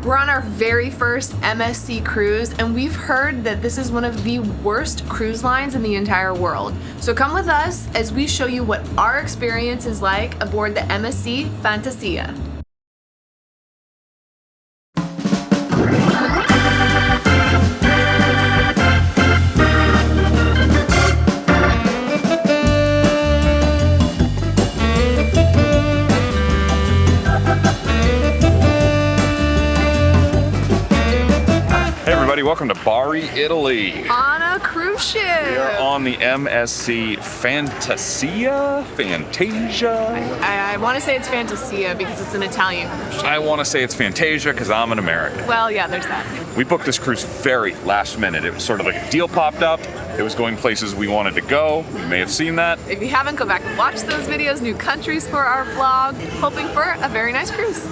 We're on our very first MSC cruise, and we've heard that this is one of the worst cruise lines in the entire world. So come with us as we show you what our experience is like aboard the MSC Fantasia. Welcome to Bari, Italy. On a cruise ship. We are on the MSC Fantasia? I want to say it's Fantasia because it's an Italian cruise ship. I want to say it's Fantasia because I'm an American. Well, yeah, there's that. We booked this cruise very last minute. It was sort of like a deal popped up. It was going places we wanted to go. You may have seen that. If you haven't, go back and watch those videos, new countries for our vlog, hoping for a very nice cruise.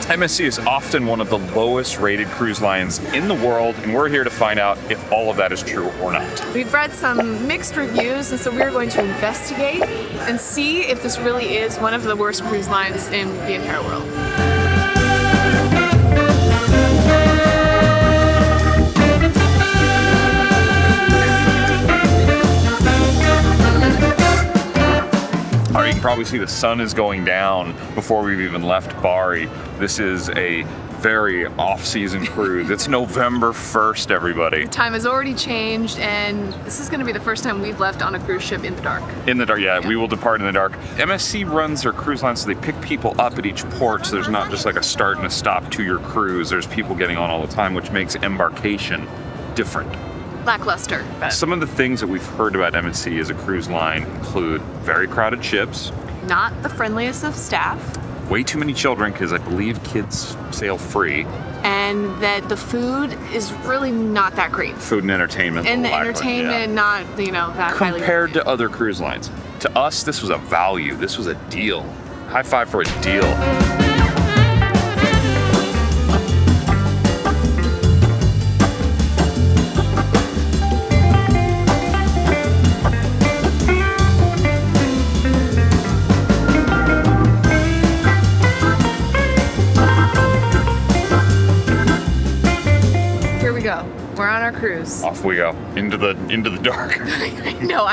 MSC is often one of the lowest rated cruise lines in the world, and we're here to find out if all of that is true or not. We've read some mixed reviews, and so we're going to investigate and see if this really is one of the worst cruise lines in the entire world. You can probably see the sun is going down before we've even left Bari. This is a very off-season cruise. It's November 1st, everybody. The time has already changed, and this is going to be the first time we've left on a cruise ship in the dark. In the dark, yeah, we will depart in the dark. MSC runs their cruise line, so they pick people up at each port, so there's not just like a start and a stop to your cruise. There's people getting on all the time, which makes embarkation different. Lackluster. But some of the things that we've heard about MSC as a cruise line include very crowded ships, not the friendliest of staff, way too many children because I believe kids sail free, and that the food is really not that great. Food and entertainment. And the entertainment, not, you know, that highly compared to other cruise lines. To us, this was a value. This was a deal. High five for a deal. We're on our cruise. Off we go into the dark. No,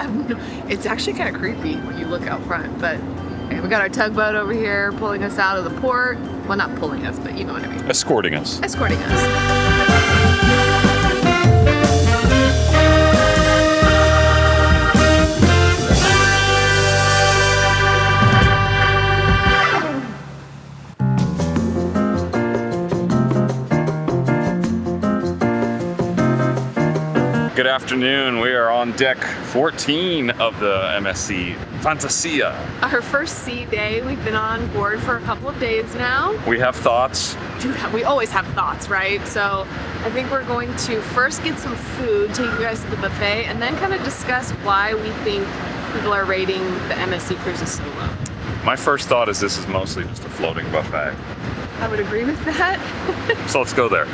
it's actually kind of creepy when you look out front. But okay, we got our tugboat over here pulling us out of the port. Well, not pulling us, but you know what I mean. Escorting us. Escorting us. Good afternoon. We are on deck 14 of the MSC Fantasia. Our first sea day. We've been on board for a couple of days now. We have thoughts. We always have thoughts, right? So I think we're going to first get some food, take you guys to the buffet, and then kind of discuss why we think people are rating the MSC cruises so low. My first thought is this is mostly just a floating buffet. I would agree with that. So let's go there.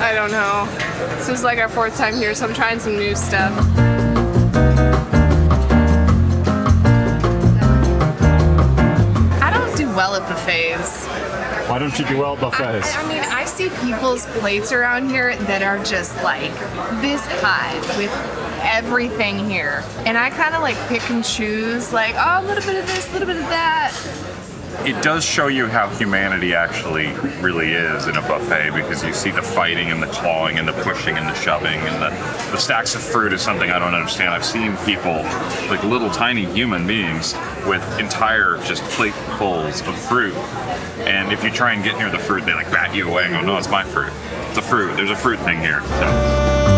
I don't know. This is like our fourth time here, so I'm trying some new stuff. I don't do well at buffets. Why don't you do well at buffets? I mean, I see people's plates around here that are just like this high with everything here. And I kind of like pick and choose, like, oh, a little bit of this, a little bit of that. It does show you how humanity actually really is in a buffet, because you see the fighting and the clawing and the pushing and the shoving, and the stacks of fruit is something I don't understand. I've seen people, like little tiny human beings, with entire just platefuls of fruit, and if you try and get near the fruit, they like bat you away and go, no, it's my fruit. It's a fruit. There's a fruit thing here. So.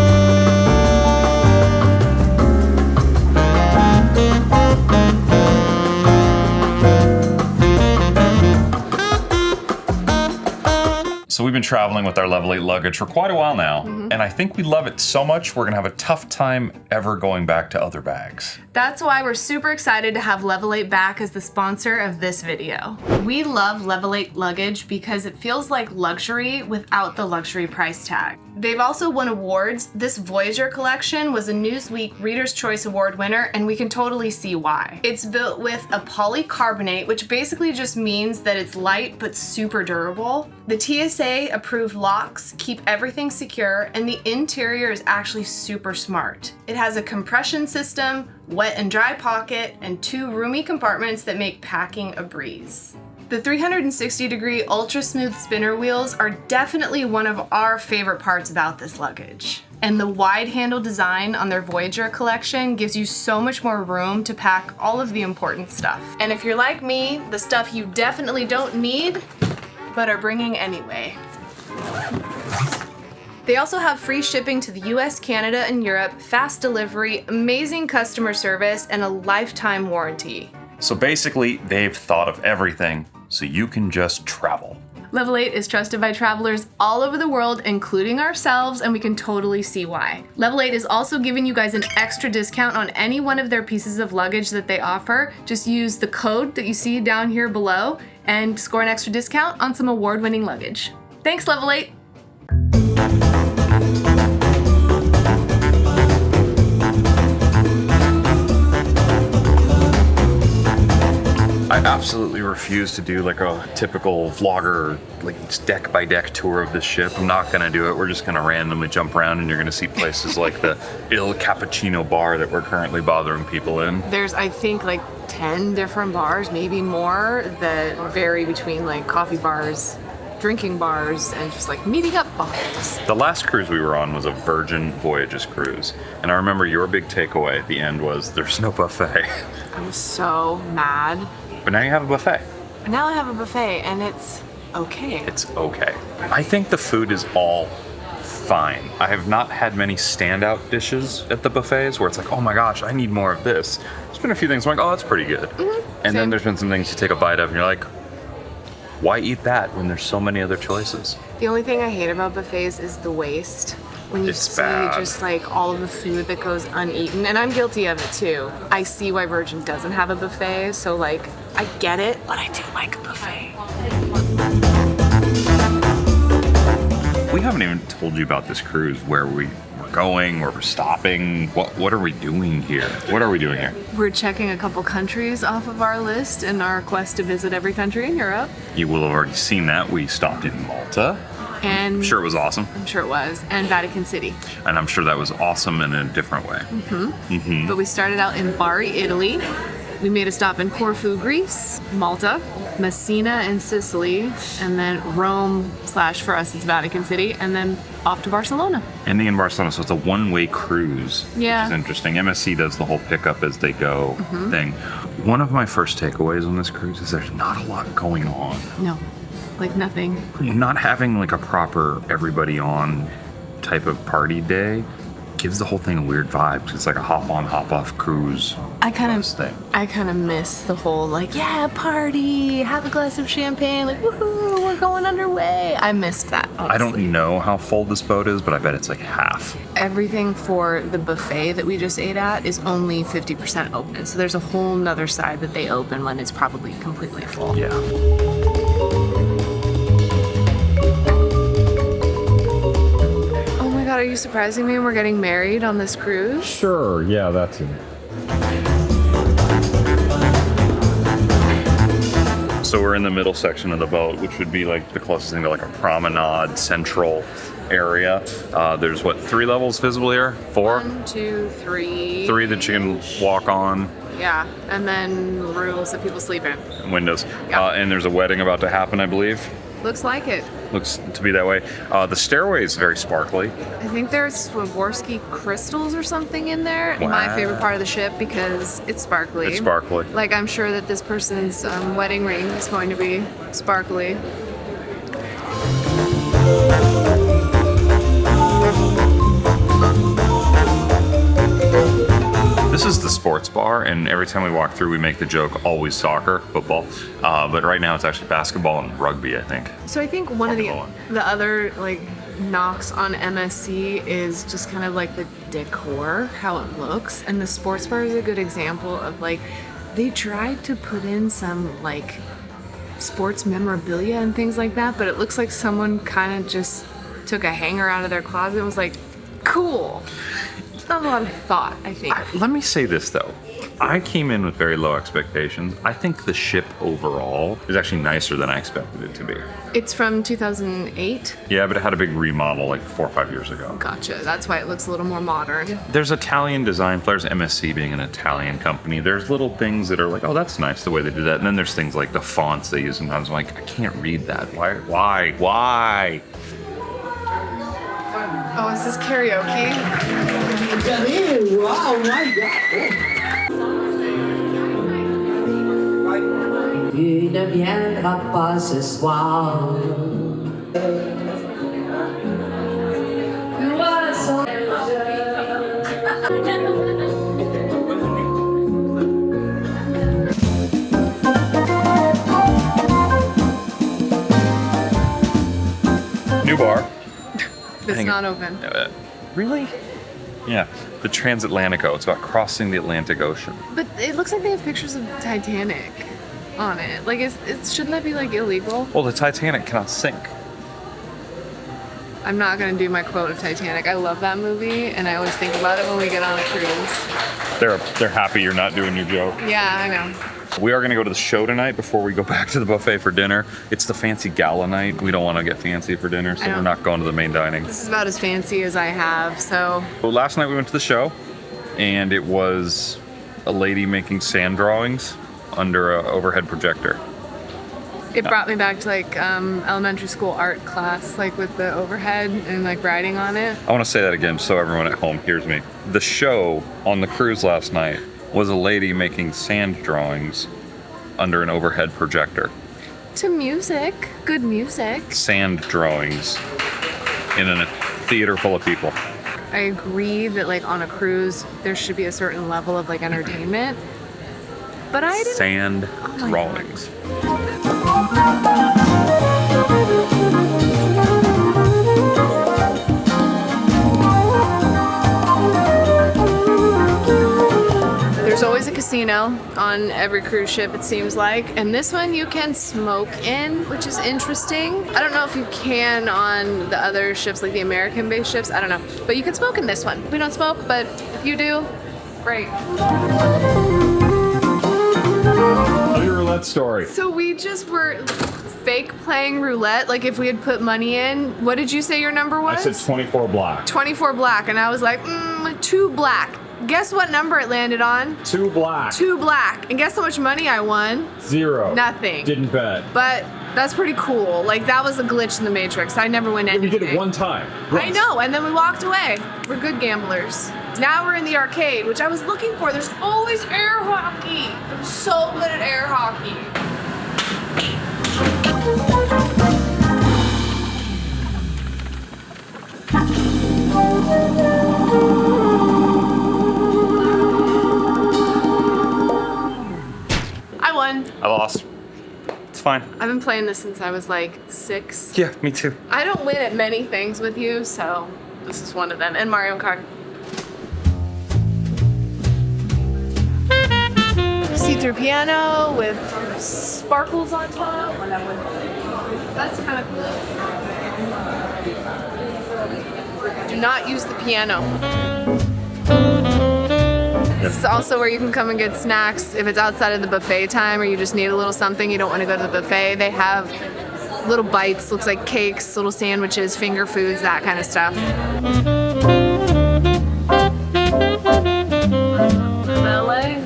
So we've been traveling with our Level 8 luggage for quite a while now, and I think we love it so much we're gonna have a tough time ever going back to other bags. That's why we're super excited to have Level 8 back as the sponsor of this video. We love Level 8 luggage because it feels like luxury without the luxury price tag. They've also won awards. This Voyager collection was a Newsweek Reader's Choice Award winner, and we can totally see why. It's built with a polycarbonate, which basically just means that it's light but super durable. The TSA approved locks keep everything secure, and the interior is actually super smart. It has a compression system, wet and dry pocket, and 2 roomy compartments that make packing a breeze. The 360-degree ultra-smooth spinner wheels are definitely one of our favorite parts about this luggage. And the wide handle design on their Voyager collection gives you so much more room to pack all of the important stuff. And if you're like me, the stuff you definitely don't need, but are bringing anyway. They also have free shipping to the US, Canada, and Europe, fast delivery, amazing customer service, and a lifetime warranty. So basically, they've thought of everything so you can just travel. Level 8 is trusted by travelers all over the world, including ourselves, and we can totally see why. Level 8 is also giving you guys an extra discount on any one of their pieces of luggage that they offer. Just use the code that you see down here below and score an extra discount on some award-winning luggage. Thanks, Level 8! I absolutely refuse to do like a typical vlogger, like deck by deck tour of this ship. I'm not gonna do it. We're just gonna randomly jump around and you're gonna see places like the Il Cappuccino bar that we're currently bothering people in. There's, I think, like 10 different bars, maybe more, that vary between like coffee bars, drinking bars, and just like meeting up bars. The last cruise we were on was a Virgin Voyages cruise. And I remember your big takeaway at the end was there's no buffet. I was so mad. But now you have a buffet. Now I have a buffet and it's okay. It's okay. I think the food is all fine. I have not had many standout dishes at the buffets where it's like, oh my gosh, I need more of this. There's been a few things I'm like, oh, that's pretty good. And then there's been some things you take a bite of and you're like, why eat that when there's so many other choices? The only thing I hate about buffets is the waste. When you It's see bad. just like all of the food that goes uneaten, and I'm guilty of it too. I see why Virgin doesn't have a buffet, so like, I get it, but I do like a buffet. We haven't even told you about this cruise, where we're going, where we're stopping. What are we doing here? What are we doing here? We're checking a couple countries off of our list in our quest to visit every country in Europe. You will have already seen that. We stopped in Malta. And I'm sure it was awesome. I'm sure it was. And Vatican City. And I'm sure that was awesome in a different way. But we started out in Bari, Italy. We made a stop in Corfu, Greece, Malta, Messina in Sicily, and then Rome / for us it's Vatican City, and then off to Barcelona. Ending in Barcelona, so it's a one-way cruise. Yeah. Which is interesting. MSC does the whole pickup as they go thing. One of my first takeaways on this cruise is there's not a lot going on. No, like nothing. Not having like a proper everybody on type of party day gives the whole thing a weird vibe. 'Cause it's like a hop on, hop off cruise. I kind thing. of miss the whole like, yeah, party, have a glass of champagne, like woohoo, we're going underway. I missed that. Honestly. I don't know how full this boat is, but I bet it's like half. Everything for the buffet that we just ate at is only 50% open. So there's a whole nother side that they open when it's probably completely full. Yeah. Oh my God, are you surprising me? We're getting married on this cruise? Sure, yeah, that's it. So we're in the middle section of the boat, which would be like the closest thing to like a promenade central area. There's what, 3 levels visible here? 4? 1, 2, 3. 3 that you can walk on. Yeah, and then rooms that people sleep in. Windows. Yeah. And there's a wedding about to happen, I believe. Looks like it. Looks to be that way. The stairway is very sparkly. I think there's Swarovski crystals or something in there. Wow. My favorite part of the ship because it's sparkly. It's sparkly. Like I'm sure that this person's wedding ring is going to be sparkly. This This is the sports bar, and every time we walk through, we make the joke, always soccer, football. But right now it's actually basketball and rugby, I think. So I think one of the other like knocks on MSC is just kind of like the decor, how it looks. And the sports bar is a good example of like, they tried to put in some like sports memorabilia and things like that, but it looks like someone kind of just took a hanger out of their closet and was like, cool. It's not a lot of thought, I think. Let me say this though. I came in with very low expectations. I think the ship overall is actually nicer than I expected it to be. It's from 2008. Yeah, but it had a big remodel like 4 or 5 years ago. Gotcha. That's why it looks a little more modern. There's Italian design flares, MSC being an Italian company. There's little things that are like, oh, that's nice the way they did that. And then there's things like the fonts they use sometimes. I'm like, I can't read that. Why? Oh, is this karaoke? Oh my God. Tu ne viendras pas ce soir. New bar. It's not open. Really? Yeah, the Transatlantico. It's about crossing the Atlantic Ocean. But it looks like they have pictures of Titanic on it. Like, shouldn't that be like illegal? Well, the Titanic cannot sink. I'm not gonna do my quote of Titanic. I love that movie, and I always think about it when we get on a cruise. They're happy you're not doing your joke. Yeah, I know. We are going to go to the show tonight before we go back to the buffet for dinner. It's the fancy gala night. We don't want to get fancy for dinner, so we're not going to the main dining. This is about as fancy as I have, so. Well, last night we went to the show, and it was a lady making sand drawings under an overhead projector. It brought me back to like elementary school art class, like with the overhead and like writing on it. I want to say that again so everyone at home hears me. The show on the cruise last night was a lady making sand drawings under an overhead projector. To music, good music. Sand drawings in a theater full of people. I agree that like on a cruise, there should be a certain level of like entertainment. But I didn't. Sand drawings. There's always a casino on every cruise ship, it seems like. And this one you can smoke in, which is interesting. I don't know if you can on the other ships, like the American-based ships. I don't know. But you can smoke in this one. We don't smoke, but if you do, great. Tell your roulette story. So we just were fake playing roulette. Like if we had put money in, what did you say your number was? I said 24 black. 24 black. And I was like, 2 black. Guess what number it landed on? 2 black. 2 black. And guess how much money I won? 0. Nothing. Didn't bet. But that's pretty cool. Like that was a glitch in the Matrix. I never win anything. We did it one time. I know, and then we walked away. We're good gamblers. Now we're in the arcade, which I was looking for. There's always air hockey. I'm so good at air hockey. I won. I lost. It's fine. I've been playing this since I was like 6. Yeah, me too. I don't win at many things with you, so this is one of them. And Mario Kart. See-through piano with sparkles on top. That's kind of cool. Do not use the piano. This is also where you can come and get snacks if it's outside of the buffet time or you just need a little something, you don't want to go to the buffet. They have little bites, looks like cakes, little sandwiches, finger foods, that kind of stuff.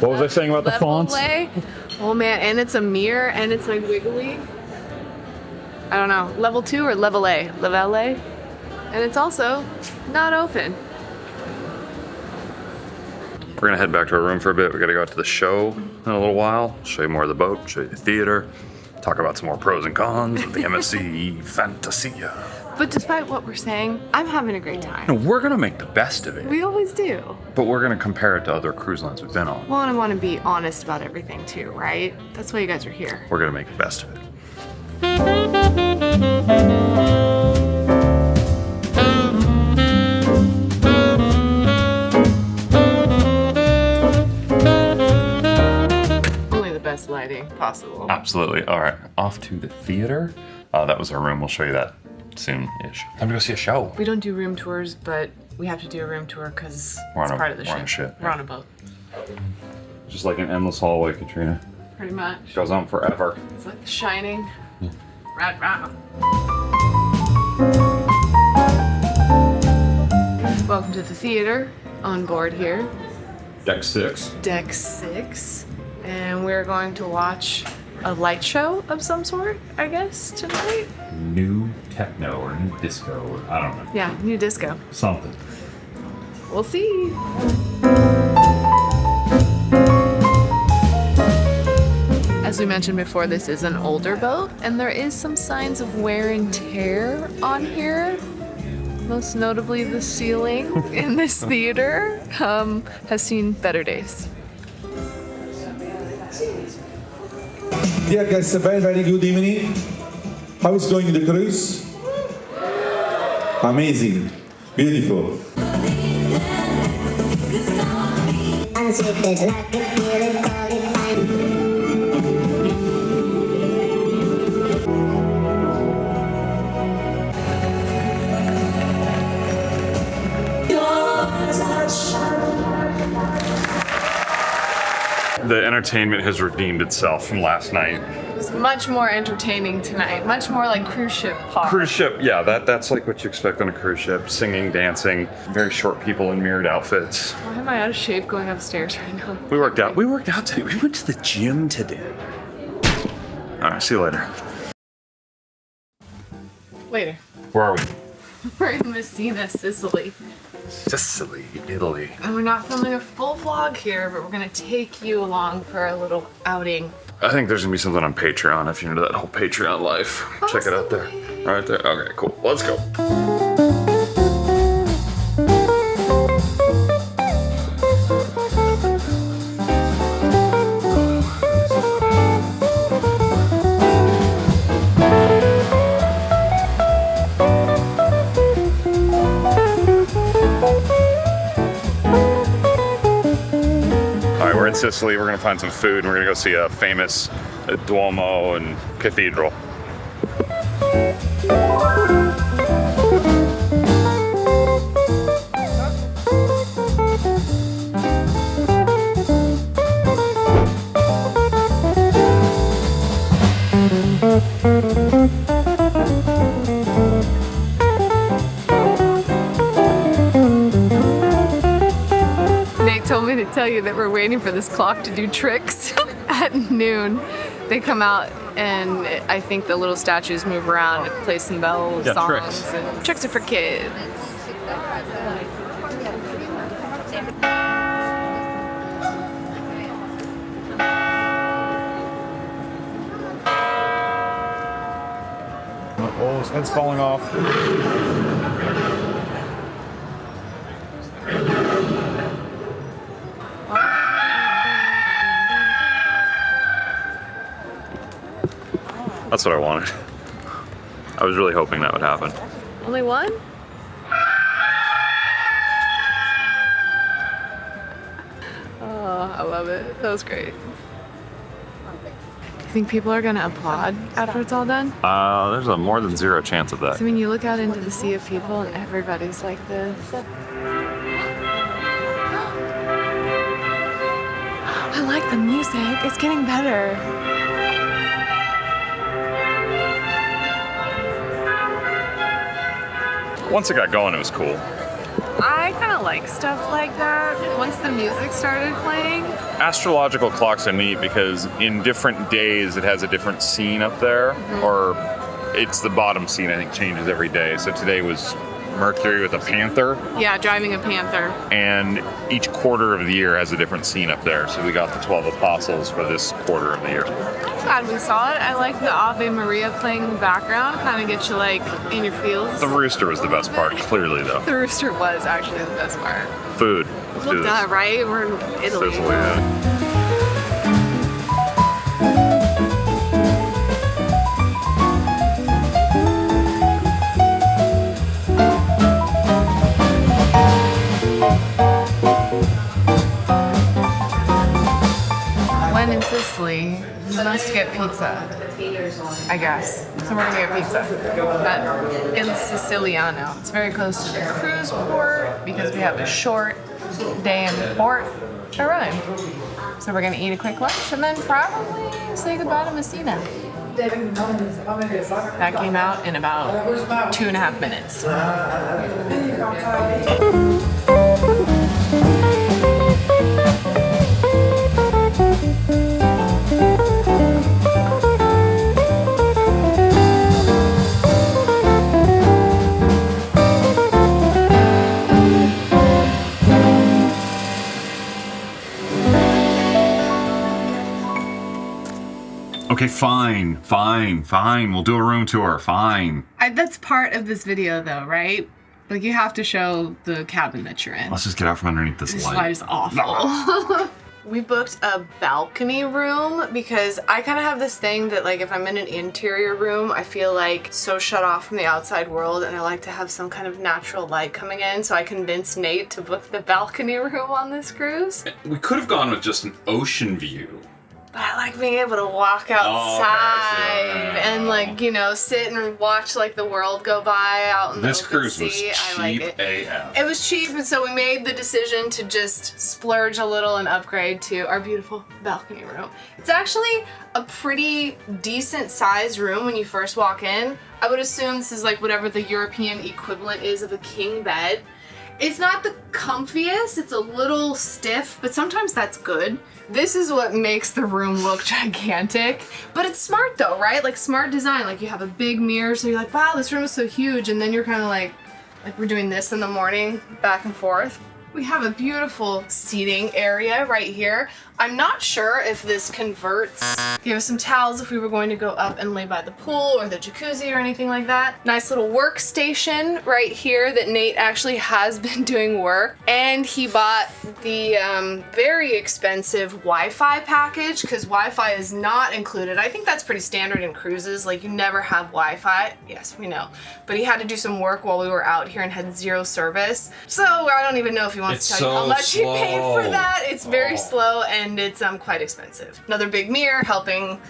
What was I saying about the fonts? Oh man, and it's a mirror and it's like wiggly. I don't know, level 2 or level A? Level A? And it's also not open. We're gonna head back to our room for a bit. We gotta go out to the show in a little while. Show you more of the boat, show you the theater, talk about some more pros and cons of the MSC Fantasia. But despite what we're saying, I'm having a great time. No, we're gonna make the best of it. We always do. But we're gonna compare it to other cruise lines we've been on. Well, and I want to be honest about everything too, right? That's why you guys are here. We're gonna make the best of it. Only the best lighting possible. Absolutely. All right, off to the theater. That was our room. We'll show you that soon-ish. Time to go see a show. We don't do room tours, but we have to do a room tour because We're it's on a- part of the we're on a ship, We're yeah. on a boat. Just like an endless hallway, Katrina. Pretty much. Goes on forever. It's like The Shining. Rat rat. Welcome to the theater. On board here, Deck 6. Deck 6. And we're going to watch a light show of some sort, I guess, tonight. New techno or new disco, or I don't know. Yeah, new disco. Something. We'll see. As we mentioned before, this is an older boat, and there is some signs of wear and tear on here. Most notably, the ceiling in this theater has seen better days. Dear guests, a very, very good evening. How is going the cruise? Amazing. Beautiful. The entertainment has redeemed itself from last night. It was much more entertaining tonight, much more like cruise ship pop. Cruise ship, yeah, that's like what you expect on a cruise ship. Singing, dancing, very short people in mirrored outfits. Why am I out of shape going upstairs right now? We worked out today. We went to the gym today. All right, see you later. Later. Where are we? We're in Messina, Sicily. Sicily, Italy. And we're not filming a full vlog here, but we're gonna take you along for a little outing. I think there's gonna be something on Patreon if you're into that whole Patreon life. Check it out there. Right there. Okay, cool. Let's go. We're in Sicily, we're gonna find some food, and we're gonna go see a famous Duomo and cathedral. Nate told me to tell you that we're waiting for this clock to do tricks at noon. They come out and I think the little statues move around and play some bells, Yeah, songs. tricks. And tricks are for kids. Oh, his head's falling off. That's what I wanted. I was really hoping that would happen. Only one? Oh, I love it. That was great. You think people are gonna applaud after it's all done? There's a more than zero chance of that. I mean, you look out into the sea of people and everybody's like this. I like the music. It's getting better. Once it got going, it was cool. I kind of like stuff like that. Once the music started playing. Astrological clocks are neat because in different days it has a different scene up there, or it's the bottom scene I think changes every day. So today was Mercury with a panther, Yeah, driving a panther. and each quarter of the year has a different scene up there. So we got the 12 Apostles for this quarter of the year. Glad we saw it. I like the Ave Maria playing in the background. Kind of gets you like in your feels. The rooster was the best part, clearly though. The rooster was actually the best part. Food. Let's do Look this. that, right? We're in Italy. Sicily, yeah. When in Sicily, you must get pizza, I guess. So we're gonna get pizza at Il Siciliano. It's very close to the cruise port because we have a short day in the port to run. So we're gonna eat a quick lunch and then probably say goodbye to Messina. That came out in about 2.5 minutes. Okay, fine. We'll do a room tour, fine. That's part of this video though, right? Like you have to show the cabin that you're in. Let's just get out from underneath this This light. light is awful. We booked a balcony room because I kind of have this thing that like if I'm in an interior room, I feel like so shut off from the outside world and I like to have some kind of natural light coming in. So I convinced Nate to book the balcony room on this cruise. We could have gone with just an ocean view. But I like being able to walk outside and like, you know, sit and watch like the world go by out in the This open cruise was sea. I like it. AF. It was cheap, and so we made the decision to just splurge a little and upgrade to our beautiful balcony room. It's actually a pretty decent sized room when you first walk in. I would assume this is like whatever the European equivalent is of a king bed. It's not the comfiest, it's a little stiff, but sometimes that's good. This is what makes the room look gigantic, but it's smart though, right? Like smart design, like you have a big mirror, so you're like, wow, this room is so huge, and then you're kind of like we're doing this in the morning, back and forth. We have a beautiful seating area right here. I'm not sure if this converts. Give us some towels if we were going to go up and lay by the pool or the jacuzzi or anything like that. Nice little workstation right here that Nate actually has been doing work. And he bought the very expensive Wi-Fi package because Wi-Fi is not included. I think that's pretty standard in cruises. Like you never have Wi-Fi. Yes, we know. But he had to do some work while we were out here and had zero service. So I don't even know if he wants to tell you how much he paid for that. It's very slow and it's quite expensive. Another big mirror helping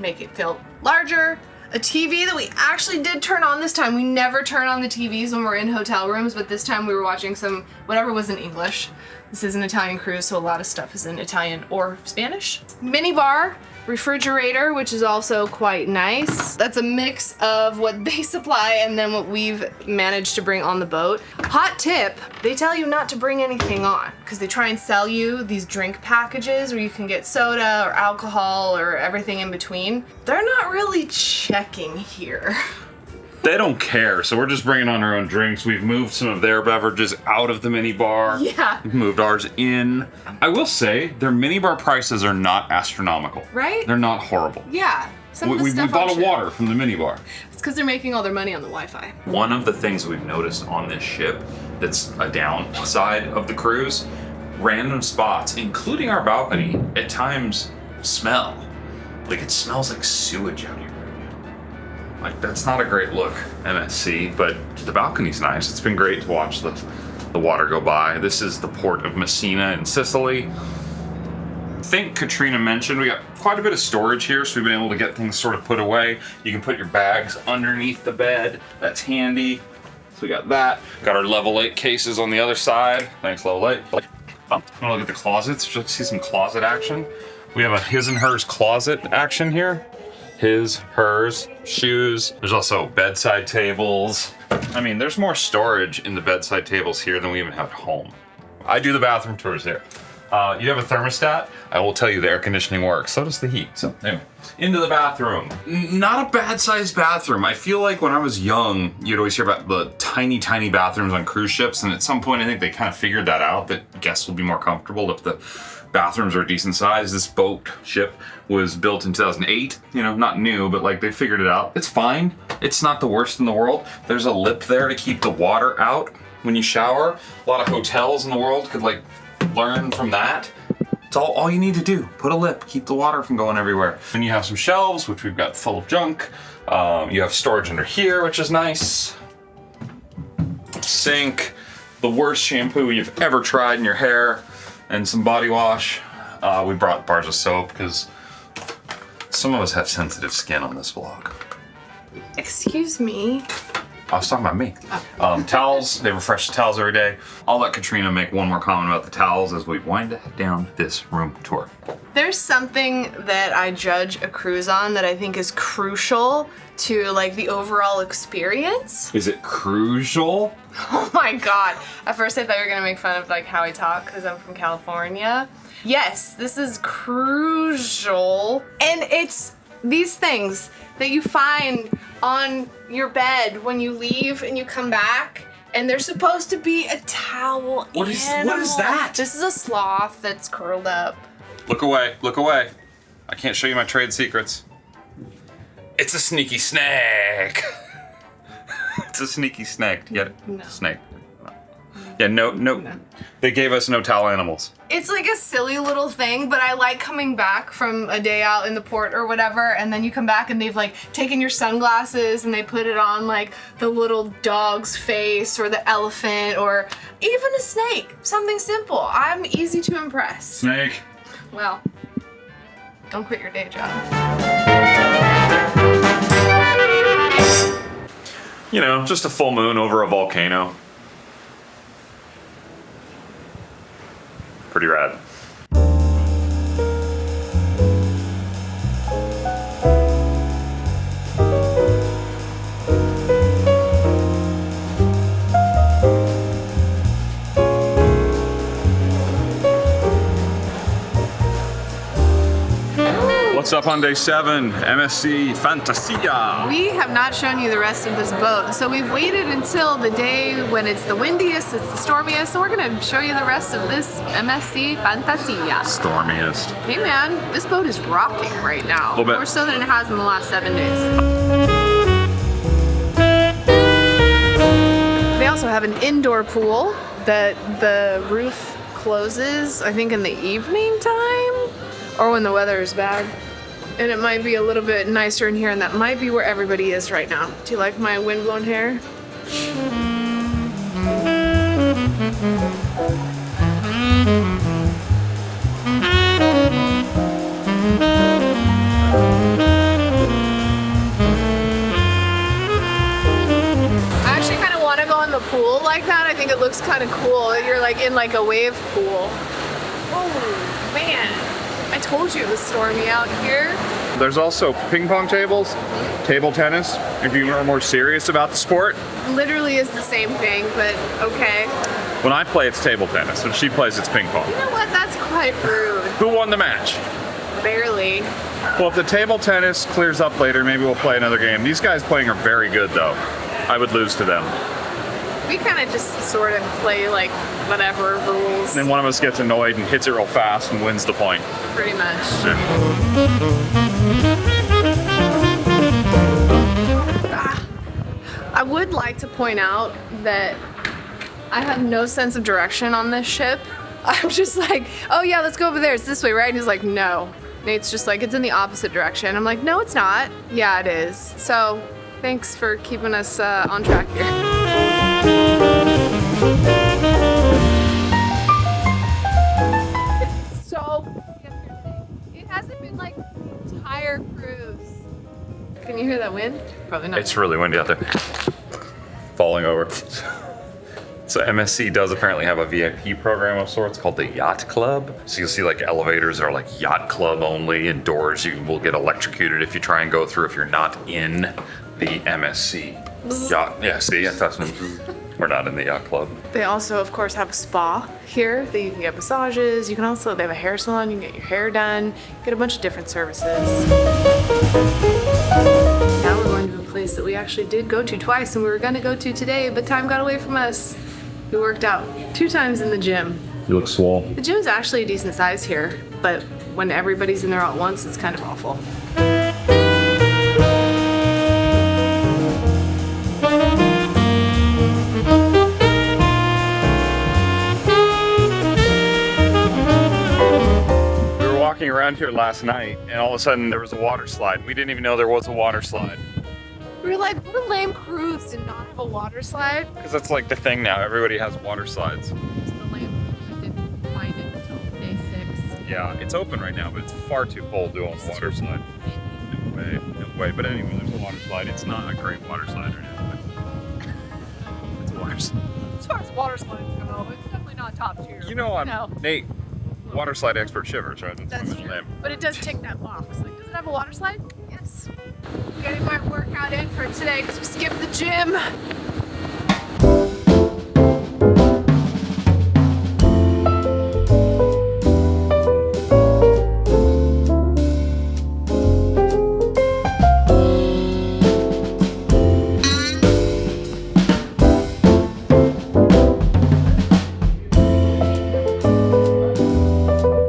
make it feel larger. A TV that we actually did turn on this time. We never turn on the TVs when we're in hotel rooms, but this time we were watching some, whatever was in English. This is an Italian cruise, so a lot of stuff is in Italian or Spanish. Mini bar, refrigerator, which is also quite nice. That's a mix of what they supply and then what we've managed to bring on the boat. Hot tip, they tell you not to bring anything on because they try and sell you these drink packages where you can get soda or alcohol or everything in between. They're not really checking here. They don't care, so we're just bringing on our own drinks. We've moved some of their beverages out of the minibar. Yeah. We've moved ours in. I will say, their minibar prices are not astronomical. Right? They're not horrible. Yeah. Some of the We stuff bought on a ship. water from the minibar. It's because they're making all their money on the Wi-Fi. One of the things we've noticed on this ship that's a downside of the cruise, random spots, including our balcony, at times smell. Like it smells like sewage out here. Like that's not a great look, MSC, but the balcony's nice. It's been great to watch the water go by. This is the port of Messina in Sicily. I think Katrina mentioned we got quite a bit of storage here, so we've been able to get things sort of put away. You can put your bags underneath the bed. That's handy. So we got that. Got our level 8 cases on the other side. Thanks, level 8. I'm gonna look at the closets, just see some closet action. We have a his and hers closet action here. His, hers, shoes. There's also bedside tables. I mean, there's more storage in the bedside tables here than we even have at home. I do the bathroom tours here. You have a thermostat. I will tell you the air conditioning works. So does the heat. So anyway, into the bathroom. Not a bad sized bathroom. I feel like when I was young, you'd always hear about the tiny, tiny bathrooms on cruise ships. And at some point, I think they kind of figured that out, that guests will be more comfortable if the bathrooms are a decent size. This boat ship was built in 2008. You know, not new, but like they figured it out. It's fine. It's not the worst in the world. There's a lip there to keep the water out when you shower. A lot of hotels in the world could like learn from that. It's all you need to do. Put a lip, keep the water from going everywhere. And you have some shelves, which we've got full of junk. You have storage under here, which is nice. Sink, the worst shampoo you've ever tried in your hair, and some body wash. We brought bars of soap because some of us have sensitive skin on this vlog. Excuse me. I was talking about me. Towels, they refresh the towels every day. I'll let Katrina make one more comment about the towels as we wind down this room tour. There's something that I judge a cruise on that I think is crucial to like the overall experience. Is it crucial? Oh my God. At first I thought you were gonna make fun of like how I talk because I'm from California. Yes, this is crucial. And it's these things that you find on your bed when you leave and you come back, and there's supposed to be a towel. What is that? This is a sloth that's curled up. Look away, look away. I can't show you my trade secrets. It's a sneaky snake. It's a sneaky snake. You get it? No. Snake. Yeah, no. They gave us no towel animals. It's like a silly little thing, but I like coming back from a day out in the port or whatever, and then you come back and they've like taken your sunglasses and they put it on like the little dog's face or the elephant or even a snake. Something simple. I'm easy to impress. Snake. Well, don't quit your day job. You know, just a full moon over a volcano. Pretty rad. What's up on day 7? MSC Fantasia. We have not shown you the rest of this boat, so we've waited until the day when it's the windiest, it's the stormiest, so we're gonna show you the rest of this MSC Fantasia. Stormiest. Hey man, this boat is rocking right now. Little bit. More so than it has in the last 7 days. They also have an indoor pool that the roof closes, I think in the evening time, or when the weather is bad. And it might be a little bit nicer in here, and that might be where everybody is right now. Do you like my windblown hair? I actually kind of want to go in the pool like that. I think it looks kind of cool. You're like in like a wave pool. Oh man. I told you it was stormy out here. There's also ping pong tables, table tennis, if you are more serious about the sport. Literally is the same thing, but okay. When I play, it's table tennis. When she plays, it's ping pong. You know what? That's quite rude. Who won the match? Barely. Well, if the table tennis clears up later, maybe we'll play another game. These guys playing are very good, though. I would lose to them. We kind of just sort of play like whatever rules. And then one of us gets annoyed and hits it real fast and wins the point. Pretty much. I would like to point out that I have no sense of direction on this ship. I'm just like, oh yeah, let's go over there. It's this way, right? And he's like, no. Nate's just like, it's in the opposite direction. I'm like, no, it's not. Yeah, it is. So thanks for keeping us on track here. It's so pretty up here today. It hasn't been like the entire cruise. Can you hear that wind? Probably not. It's really windy out there. Falling over. So MSC does apparently have a VIP program of sorts called the Yacht Club. So you'll see like elevators are like Yacht Club only, and doors you will get electrocuted if you try and go through if you're not in the MSC yacht. Yeah, see, that's We're not in the yacht club. They also, of course, have a spa here. You can get massages. You can also, they have a hair salon. You can get your hair done. Get a bunch of different services. Now we're going to a place that we actually did go to twice, and we were going to go to today, but time got away from us. We worked out 2 times in the gym. You look swole. The gym's actually a decent size here, but when everybody's in there all at once, it's kind of awful. Walking around here last night, and all of a sudden there was a water slide. We didn't even know there was a water slide. We were like, what a lame cruise to not have a water slide. Because that's like the thing now. Everybody has water slides. It's the lame cruise. I didn't find it until day 6. Yeah, it's open right now, but it's far too cold to own a water slide. No way, no way. But anyway, there's a water slide. It's not a great water slide right now, but it's a water slide. As far as water slides go, it's definitely not top tier. You know, Nate, water slide expert shivers, right? That's true. But it does tick that box. Like, does it have a water slide? Yes. Getting my workout in for today because we skipped the gym.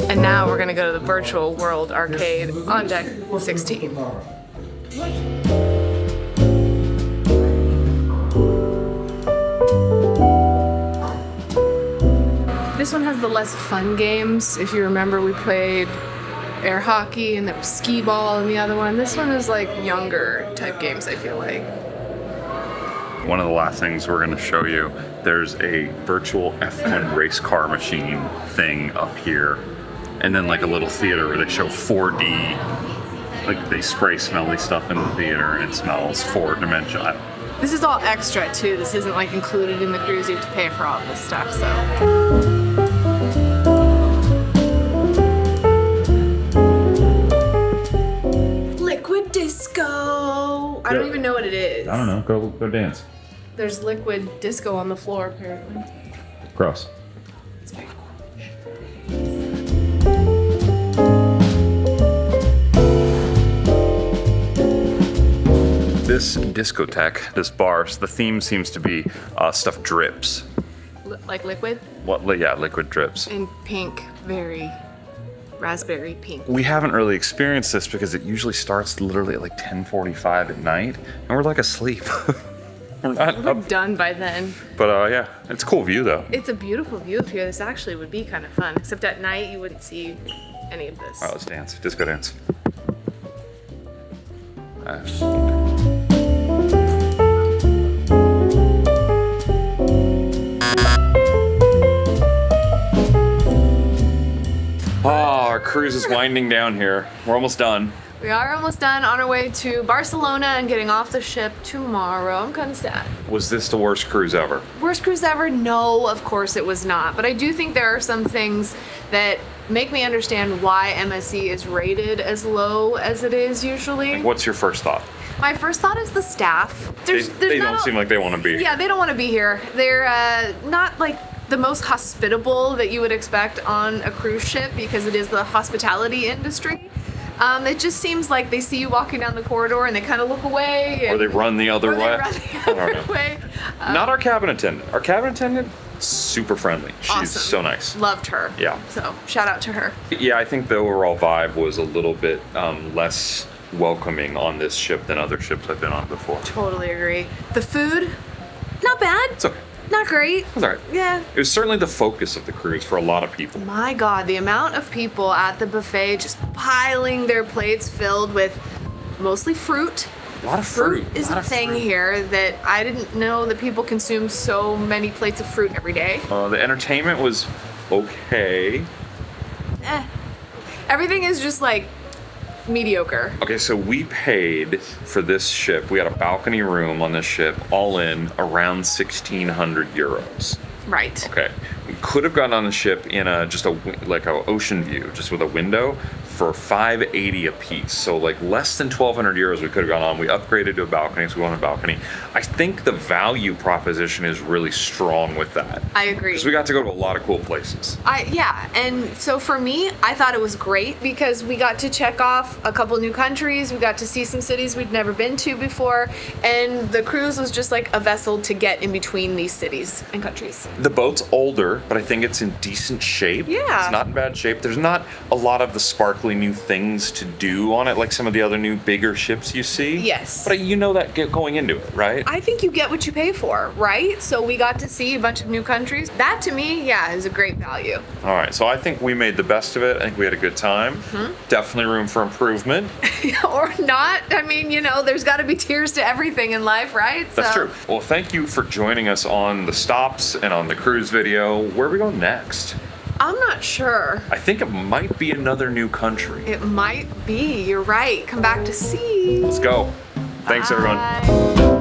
And now we're gonna go to the virtual world arcade on deck 16. This one has the less fun games. If you remember, we played air hockey and there was skee ball in the other one. This one is like younger type games, I feel like. One of the last things we're going to show you, there's a virtual F1 race car machine thing up here. And then like a little theater where they show 4D. Like they spray smelly stuff in the theater and it smells 4-dimensional. This is all extra too. This isn't like included in the cruise. You have to pay for all this stuff, so. Liquid disco. I don't even know what it is. I don't know. Go dance. There's liquid disco on the floor apparently. Gross. It's very cool. This discotheque, this bar, the theme seems to be stuff drips. Like liquid? Yeah, liquid drips. And pink, very raspberry pink. We haven't really experienced this because it usually starts literally at like 10:45 at night, and we're like asleep. We're not We're up. done by then. But yeah, it's a cool view though. It's a beautiful view up here. This actually would be kind of fun, except at night you wouldn't see any of this. All right, let's dance. Disco dance. Oh, our cruise is winding down here. We're almost done. We are almost done, on our way to Barcelona and getting off the ship tomorrow. I'm kind of sad. Was this the worst cruise ever? Worst cruise ever? No, of course it was not. But I do think there are some things that make me understand why MSC is rated as low as it is usually. What's your first thought? My first thought is the staff. They don't seem like they want to be. Yeah, they don't want to be here. They're not like the most hospitable that you would expect on a cruise ship because it is the hospitality industry. It just seems like they see you walking down the corridor and they kind of look away. Or they run the other way. They run the other way. Not our cabin attendant. Our cabin attendant, super friendly. She's Awesome. so nice. Loved her. Yeah. So shout out to her. Yeah, I think the overall vibe was a little bit less welcoming on this ship than other ships I've been on before. Totally agree. The food, not bad. It's okay. Not great. It's all right. Yeah. It was certainly the focus of the cruise for a lot of people. My God, the amount of people at the buffet just piling their plates filled with mostly fruit. A lot of fruit. Is lot a of thing fruit. here that I didn't know that people consume so many plates of fruit every day. The entertainment was okay. Everything is just like mediocre. Okay, so we paid for this ship. We had a balcony room on this ship, all in around 1,600 euros. Right. Okay, we could have gotten on the ship in a ocean view, just with a window, for $580 a piece. So like less than 1,200 euros we could have gone on. We upgraded to a balcony, so we want a balcony. I think the value proposition is really strong with that. I agree. Because we got to go to a lot of cool places. Yeah, and so for me, I thought it was great because we got to check off a couple new countries. We got to see some cities we'd never been to before, and the cruise was just like a vessel to get in between these cities and countries. The boat's older, but I think it's in decent shape. Yeah. It's not in bad shape. There's not a lot of the sparkly new things to do on it like some of the other new bigger ships you see. Yes. But you know that going into it, right? I think you get what you pay for, right? So we got to see a bunch of new countries. That to me, yeah, is a great value. All right, so I think we made the best of it. I think we had a good time. Definitely room for improvement. Or not. I mean, you know, there's got to be tiers to everything in life, right? That's true. Well, thank you for joining us on the stops and on the cruise video. Where are we going next? I'm not sure. I think it might be another new country. It might be. You're right. Come back to see. Let's go. Thanks, everyone. Bye.